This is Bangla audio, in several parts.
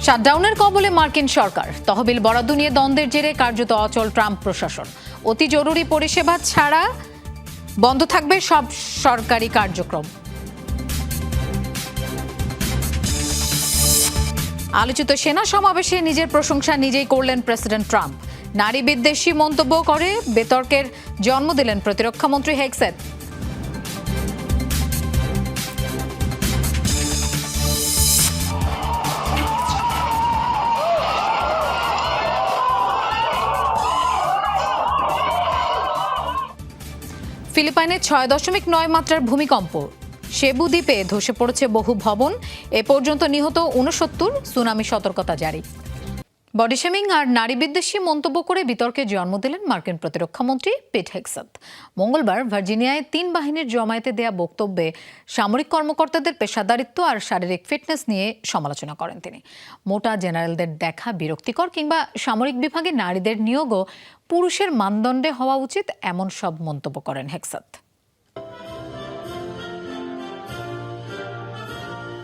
শাটডাউনের কবলে মার্কিন সরকার, তহবিল বরাদ্দ নিয়ে দ্বন্দ্বের জেরে কার্যত অচল ট্রাম্প প্রশাসন। অতি জরুরি পরিষেবা ছাড়া বন্ধ থাকবে সব সরকারি কার্যক্রম। আলোচিত সেনা সমাবেশে নিজের প্রশংসা নিজেই করলেন প্রেসিডেন্ট ট্রাম্প। নারী বিদ্বেষী মন্তব্য করে বিতর্কের জন্ম দিলেন প্রতিরক্ষামন্ত্রী হেগসেথ। ফিলিপাইনে 6.9 মাত্রার ভূমিকম্প, সেবু দ্বীপে ধসে পড়েছে বহু ভবন, এ পর্যন্ত নিহত 69, সুনামি সতর্কতা জারি। বডি শেমিং আর নারী বিদ্বেষী মন্তব্য করে বিতর্কে জন্ম দিলেন মার্কিন প্রতিরক্ষামন্ত্রী পিট হেগসেথ। মঙ্গলবার ভার্জিনিয়ায় 3 বাহিনীর জমায়েতে দেয়া বক্তব্যে সামরিক কর্মকর্তাদের পেশাদারিত্ব আর শারীরিক ফিটনেস নিয়ে সমালোচনা করেন তিনি। মোটা জেনারেলদের দেখা বিরক্তিকর কিংবা সামরিক বিভাগে নারীদের নিয়োগও পুরুষের মানদণ্ডে হওয়া উচিত, এমন সব মন্তব্য করেন হেগসেথ।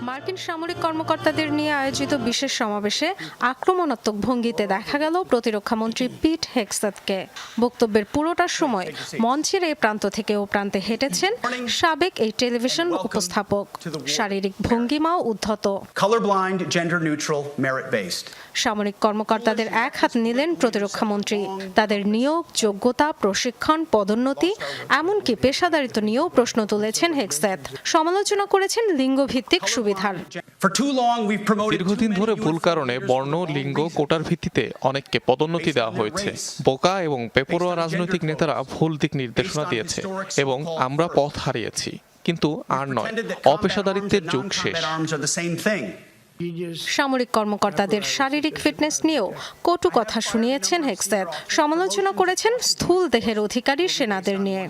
মার্কিন সামরিক কর্মকর্তাদের নিয়ে আয়োজিত বিশেষ সমাবেশে আক্রমণাত্মক ভঙ্গিতে দেখা গেল প্রতিরক্ষামন্ত্রী পিট হেগসেথকে। বক্তব্যের পুরোটার সময় মঞ্চের এই প্রান্ত থেকে ও প্রান্তে হেঁটেছেন সাবেক এই টেলিভিশন উপস্থাপক। শারীরিক ভঙ্গিমাও উদ্ধত। সামরিক কর্মকর্তাদের এক হাত নিলেন প্রতিরক্ষামন্ত্রী। তাদের নিয়োগ, যোগ্যতা, প্রশিক্ষণ, পদোন্নতি, এমনকি পেশাদারিত্ব নিয়েও প্রশ্ন তুলেছেন হেগসেথ। সমালোচনা করেছেন লিঙ্গভিত্তিক সুবিধা। দীর্ঘদিন ধরে ভুল কারণে বর্ণ, লিঙ্গ, কোটার ভিত্তিতে অনেককে পদোন্নতি দেওয়া হয়েছে। বোকা এবং বেপরোয়া রাজনৈতিক নেতারা ভুল দিক নির্দেশনা দিয়েছে এবং আমরা পথ হারিয়েছি। কিন্তু আর নয়, অপেশাদারিত্বের যুগ শেষ। সামরিক কর্মকর্তাদের শারীরিক ফিটনেস নিয়েও কটু কথা শুনিয়েছেন হেগসেথ। সমালোচনা করেছেন স্থূল দেহের অধিকারী সেনাদের নিয়ে।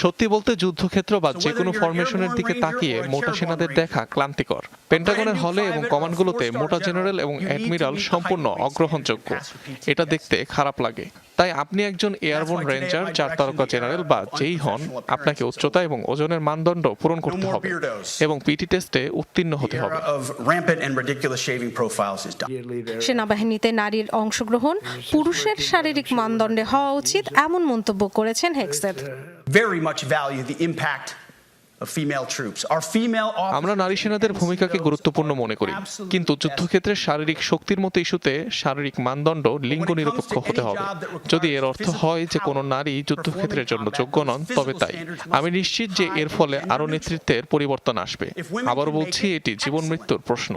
সত্যি বলতে যুদ্ধক্ষেত্র বা যে কোনো ফরমেশনের দিকে তাকিয়ে মোটা সেনাদের দেখা ক্লান্তিকর। পেন্টাগনের হলে এবং কমান্ডগুলোতে মোটা জেনারেল এবং অ্যাডমিরাল সম্পূর্ণ অগ্রহণযোগ্য। এটা দেখতে খারাপ লাগে। তাই আপনি একজন এয়ারবোর্ন রেঞ্জার, 4 তারকা জেনারেল বা যেই হন, আপনাকে উচ্চতা এবং ওজনের মানদণ্ড পূরণ করতে হবে এবং পিটি টেস্টে উত্তীর্ণ হতে হবে। সেনাবাহিনীতে নারীর অংশগ্রহণ পুরুষের শারীরিক মানদণ্ডে হওয়া উচিত, এমন মন্তব্য করেছেন হেগসেথ। আমরা নারী সেনাদের ভূমিকাকে গুরুত্বপূর্ণ মনে করি, কিন্তু যুদ্ধক্ষেত্রে শারীরিক শক্তির মতো ইস্যুতে শারীরিক মানদণ্ড লিঙ্গ নিরপেক্ষ হতে হবে। যদি এর অর্থ হয় যে কোনো নারী যুদ্ধক্ষেত্রের জন্য যোগ্য নন, তবে তাই। আমি নিশ্চিত যে এর ফলে আরও নেতৃত্বের পরিবর্তন আসবে। আবার বলছি, এটি জীবন মৃত্যুর প্রশ্ন।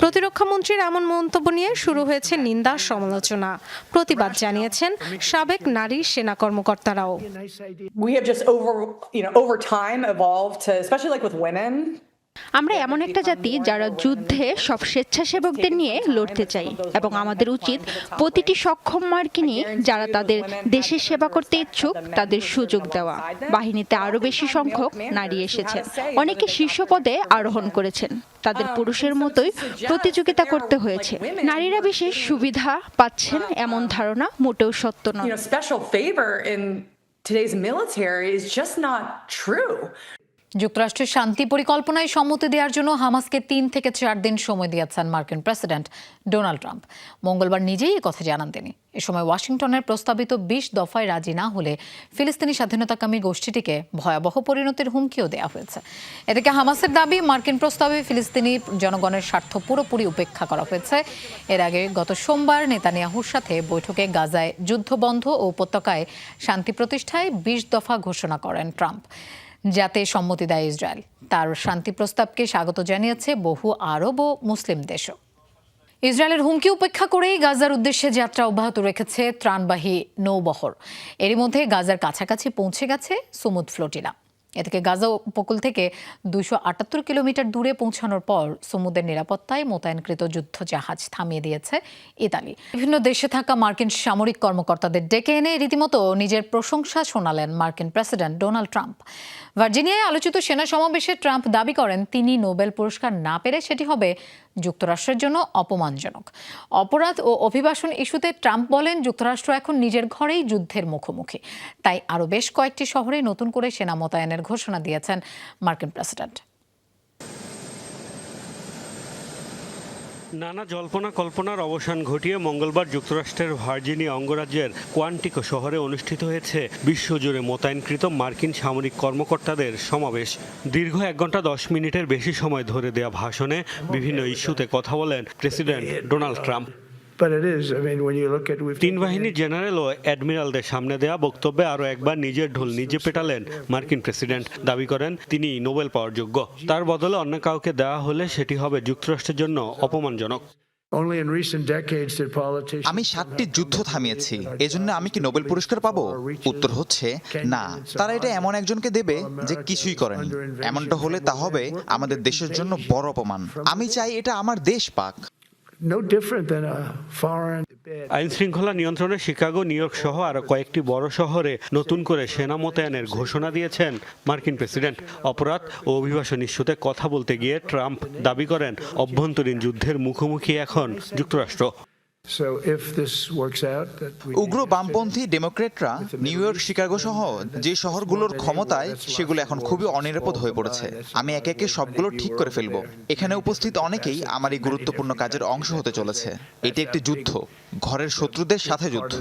প্রতিরক্ষামন্ত্রীর এমন মন্তব্য নিয়ে শুরু হয়েছে নিন্দা, সমালোচনা। প্রতিবাদ জানিয়েছেন সাবেক নারী সেনা কর্মকর্তারাও। আমরা এমন একটা জাতি যারা যুদ্ধে সব স্বেচ্ছাসেবকদের নিয়ে লড়তে চাই, এবং আমাদের উচিত প্রতিটি সক্ষম মার্কিনী যারা তাদের দেশের সেবা করতে ইচ্ছুক তাদের সুযোগ দেওয়া। বাহিনীতে আরো বেশি সংখ্যক নারী এসেছেন, অনেকে শীর্ষ পদে আরোহণ করেছেন। তাদের পুরুষের মতোই প্রতিযোগিতা করতে হয়েছে। নারীরা বিশেষ সুবিধা পাচ্ছেন এমন ধারণা মোটেও সত্য নয়। যুক্তরাষ্ট্রের শান্তি পরিকল্পনায় সম্মতি দেওয়ার জন্য হামাসকে 3 থেকে 4 দিন সময় দিয়েছেন মার্কিন প্রেসিডেন্ট ডোনাল্ড ট্রাম্প। মঙ্গলবার নিজেই কথা জানান তিনি। এ সময় ওয়াশিংটনের প্রস্তাবিত 20 দফায় রাজি না হলে ফিলিস্তিনি স্বাধীনতাকামী গোষ্ঠীটিকে ভয়াবহ পরিণতির হুমকিও দেওয়া হয়েছে। এদিকে হামাসের দাবি, মার্কিন প্রস্তাবে ফিলিস্তিনি জনগণের স্বার্থ পুরোপুরি উপেক্ষা করা হয়েছে। এর আগে গত সোমবার নেতানিয়াহুর সাথে বৈঠকে গাজায় যুদ্ধ বন্ধ ও উপত্যকায় শান্তি প্রতিষ্ঠায় 20 দফা ঘোষণা করেন ট্রাম্প, যাতে সম্মতি দেয় ইসরায়েল। তার শান্তি প্রস্তাবকে স্বাগত জানিয়েছে বহু আরব ও মুসলিম দেশও। ইসরায়েলের হুমকি উপেক্ষা করেই গাজার উদ্দেশ্যে যাত্রা অব্যাহত রেখেছে ত্রাণবাহী নৌবহর। এরই মধ্যে গাজার কাছাকাছি পৌঁছে গেছে সমুদ ফ্লোটিলা। এদিকে গাজা উপকূল থেকে 278 কিলোমিটার দূরে পৌঁছানোর পর সমুদ্রের নিরাপত্তায় মোতায়েনকৃত যুদ্ধ জাহাজ থামিয়ে দিয়েছে ইতালি। বিভিন্ন দেশে থাকা মার্কিন সামরিক কর্মকর্তাদের ডেকে এনে রীতিমতো নিজের প্রশংসা শোনালেন মার্কিন প্রেসিডেন্ট ডোনাল্ড ট্রাম্প। ভার্জিনিয়ায় আলোচিত সেনা সমাবেশে ট্রাম্প দাবি করেন তিনি নোবেল পুরস্কার না পেলে সেটি হবে যুক্তরাষ্ট্রের জন্য অপমানজনক। অপরাধ ও অভিবাসন ইস্যুতে ট্রাম্প বলেন, যুক্তরাষ্ট্র এখন নিজের ঘরেই যুদ্ধের মুখোমুখি। তাই আরও বেশ কয়েকটি শহরে নতুন করে সেনা মোতায়েনের ঘোষণা দিয়েছেন মার্কিন প্রেসিডেন্ট। নানা জল্পনা কল্পনার অবসান ঘটিয়ে মঙ্গলবার যুক্তরাষ্ট্রের ভার্জিনিয়া অঙ্গরাজ্যের কোয়ান্টিকো শহরে অনুষ্ঠিত হয়েছে বিশ্বজুড়ে মোতায়েনকৃত মার্কিন সামরিক কর্মকর্তাদের সমাবেশ। দীর্ঘ 1 ঘন্টা 10 মিনিটের বেশি সময় ধরে দেয়া ভাষণে বিভিন্ন ইস্যুতে কথা বলেন প্রেসিডেন্ট ডোনাল্ড ট্রাম্প। তিন বাহিনীর জেনারেল ও অ্যাডমিরালদের সামনে দেয়া বক্তব্যে আরও একবার নিজের ঢোল নিজে পেটালেন মার্কিন প্রেসিডেন্ট। দাবি করেন তিনি নোবেল পাওয়ার যোগ্য। তার বদলে অন্য কাউকে দেওয়া হলে সেটি হবে যুক্তরাষ্ট্রের জন্য অপমানজনক। আমি 7টি যুদ্ধ থামিয়েছি, এজন্য আমি কি নোবেল পুরস্কার পাবো? উত্তর হচ্ছে না। তারা এটা এমন একজনকে দেবে যে কিছুই করেনি। এমনটা হলে তা হবে আমাদের দেশের জন্য বড় অপমান। আমি চাই এটা আমার দেশ পাক। আইন শৃঙ্খলা নিয়ন্ত্রণে শিকাগো, নিউ ইয়র্ক সহ আরো কয়েকটি বড় শহরে নতুন করে সেনা মোতায়েনের ঘোষণা দিয়েছেন মার্কিন প্রেসিডেন্ট। অপরাধ ও অভিবাসন ইস্যুতে কথা বলতে গিয়ে ট্রাম্প দাবি করেন অভ্যন্তরীণ যুদ্ধের মুখোমুখি এখন যুক্তরাষ্ট্র। উগ্র বামপন্থী ডেমোক্রেটরা নিউ ইয়র্ক, শিকাগো সহ যে শহরগুলোর ক্ষমতায়, সেগুলো এখন খুবই অনিরাপদ হয়ে পড়েছে। আমি একে একে সবগুলো ঠিক করে ফেলবো। এখানে উপস্থিত অনেকেই আমার এই গুরুত্বপূর্ণ কাজের অংশ হতে চলেছে। এটি একটি যুদ্ধ, ঘরের শত্রুদের সাথে যুদ্ধ।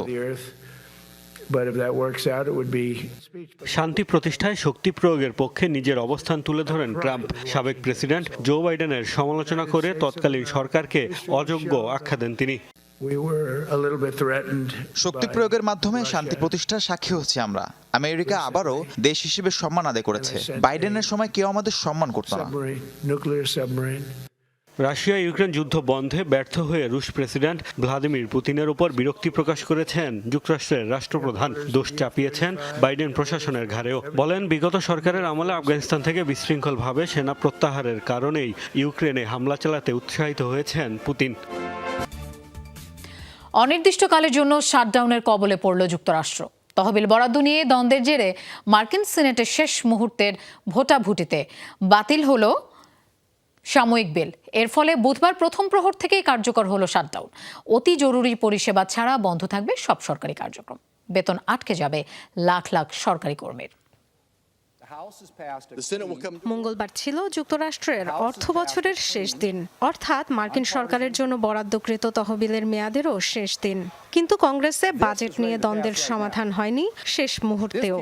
শান্তি প্রতিষ্ঠায় শক্তি প্রয়োগের পক্ষে নিজের অবস্থান তুলে ধরেন ট্রাম্প। সাবেক প্রেসিডেন্ট জো বাইডেনের সমালোচনা করে তৎকালীন সরকারকে অযোগ্য আখ্যা দেন তিনি। শক্তি প্রয়োগের মাধ্যমে শান্তি প্রতিষ্ঠার সাক্ষী হচ্ছে আমরা। আমেরিকা আবারও দেশ হিসেবে সম্মান আদায় করেছে। বাইডেনের সময় কেউ আমাদের সম্মান করত না। রাশিয়া ইউক্রেন যুদ্ধ বন্ধে ব্যর্থ হয়ে রুশ প্রেসিডেন্ট ভ্লাদিমির পুতিনের উপর বিরক্তি প্রকাশ করেছেন যুক্তরাষ্ট্রের রাষ্ট্রপ্রধান। দোষ চাপিয়েছেন বাইডেন প্রশাসনের ঘাড়েও। বলেন, বিগত সরকারের আমলে আফগানিস্তান থেকে বিশৃঙ্খলভাবে সেনা প্রত্যাহারের কারণেই ইউক্রেনে হামলা চালাতে উৎসাহিত হয়েছেন পুতিন। অনির্দিষ্টকালের জন্য শাটডাউনের কবলে পড়ল যুক্তরাষ্ট্র। তহবিল বরাদ্দ নিয়ে দ্বন্দ্বের জেরে মার্কিন সিনেটের শেষ মুহূর্তের ভোটাভুটিতে বাতিল হলো সাময়িক বিল। এর ফলে বুধবার প্রথম প্রহর থেকেই কার্যকর হলো শাটডাউন। অতি জরুরি পরিষেবা ছাড়া বন্ধ থাকবে সব সরকারি কার্যক্রম। বেতন আটকে যাবে লাখ লাখ সরকারি কর্মীর। মঙ্গলবার ছিল যুক্তরাষ্ট্রের অর্থ বছরের শেষ দিন, অর্থাৎ মার্কিন সরকারের জন্য বরাদ্দকৃত তহবিলের মেয়াদেরও শেষ দিন। কিন্তু কংগ্রেসে বাজেট নিয়ে দ্বন্দ্বের সমাধান হয়নি শেষ মুহূর্তেও।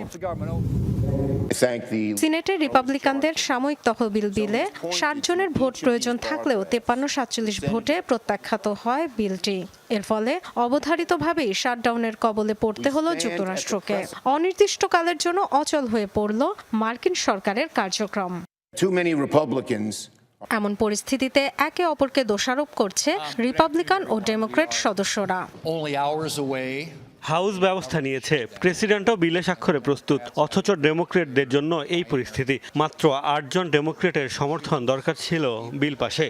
সিনেটের রিপাবলিকানদের সাময়িক তহবিল বিলে 60 জনের ভোট প্রয়োজন থাকলেও 53-47 ভোটে প্রত্যাখ্যাত হয় বিলটি। এর ফলে অবধারিতভাবেই শাটডাউনের কবলে পড়তে হলো যুক্তরাষ্ট্রকে। অনির্দিষ্টকালের জন্য অচল হয়ে পড়ল মার্কিন সরকারের কার্যক্রম। এমন পরিস্থিতিতে একে অপরকে দোষারোপ করছে রিপাবলিকান ও ডেমোক্রেট সদস্যরা। হাউস ব্যবস্থা নিয়েছে, প্রেসিডেন্টও বিলে স্বাক্ষরে প্রস্তুত, অথচ ডেমোক্রেটদের জন্য এই পরিস্থিতি। মাত্র 8 জন ডেমোক্রেটের সমর্থন দরকার ছিল বিল পাশে।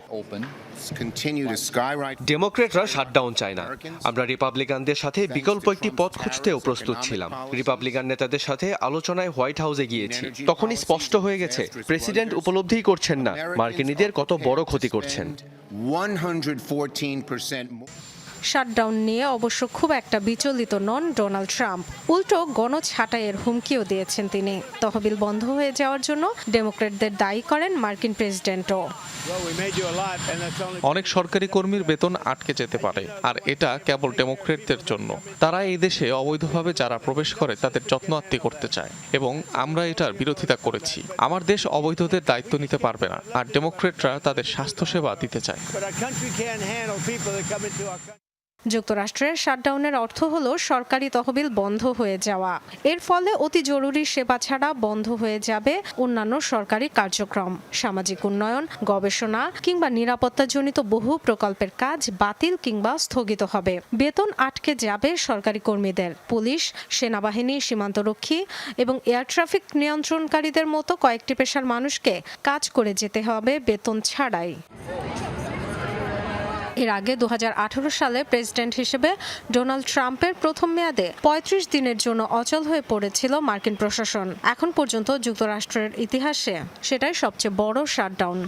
ডেমোক্রেটরা শাটডাউন চায় না। আমরা রিপাবলিকানদের সাথে বিকল্প একটি পথ খুঁজতেও প্রস্তুত ছিলাম। রিপাবলিকান নেতাদের সাথে আলোচনায় হোয়াইট হাউসে গিয়েছি। তখনই স্পষ্ট হয়ে গেছে প্রেসিডেন্ট উপলব্ধিই করছেন না মার্কিনীদের কত বড় ক্ষতি করছেন। শাটডাউন নিয়ে অবশ্য খুব একটা বিচলিত নন ডোনাল্ড ট্রাম্প। উল্টো গণছাঁটাইয়ের হুমকিও দিয়েছেন তিনি। তহবিল বন্ধ হয়ে যাওয়ার জন্য ডেমোক্রেটদের দায়ী করেন মার্কিন প্রেসিডেন্টও। অনেক সরকারি কর্মীর বেতন আটকে যেতে পারে, আর এটা কেবল ডেমোক্রেটদের জন্য। তারা এই দেশে অবৈধভাবে যারা প্রবেশ করে তাদের যত্ন আত্তি করতে চায়, এবং আমরা এটার বিরোধিতা করেছি। আমার দেশ অবৈধদের দায়িত্ব নিতে পারবে না, আর ডেমোক্রেটরা তাদের স্বাস্থ্যসেবা দিতে চায়। যুক্তরাষ্ট্রের শাটডাউনের অর্থ হলো সরকারি তহবিল বন্ধ হয়ে যাওয়া। এর ফলে অতি জরুরি সেবা ছাড়া বন্ধ হয়ে যাবে অন্যান্য সরকারি কার্যক্রম। সামাজিক উন্নয়ন, গবেষণা কিংবা নিরাপত্তাজনিত বহু প্রকল্পের কাজ বাতিল কিংবা স্থগিত হবে। বেতন আটকে যাবে সরকারি কর্মীদের। পুলিশ, সেনাবাহিনী, সীমান্তরক্ষী এবং এয়ার ট্রাফিক নিয়ন্ত্রণকারীদের মতো কয়েকটি পেশার মানুষকে কাজ করে যেতে হবে বেতন ছাড়াই। এর আগে 2018 সালে প্রেসিডেন্ট হিসেবে ডোনাল্ড ট্রাম্পের প্রথম মেয়াদে 35 দিনের জন্য অচল হয়ে পড়েছিল মার্কিন প্রশাসন। এখন পর্যন্ত যুক্তরাষ্ট্রের ইতিহাসে সেটাই সবচেয়ে বড় শাটডাউন।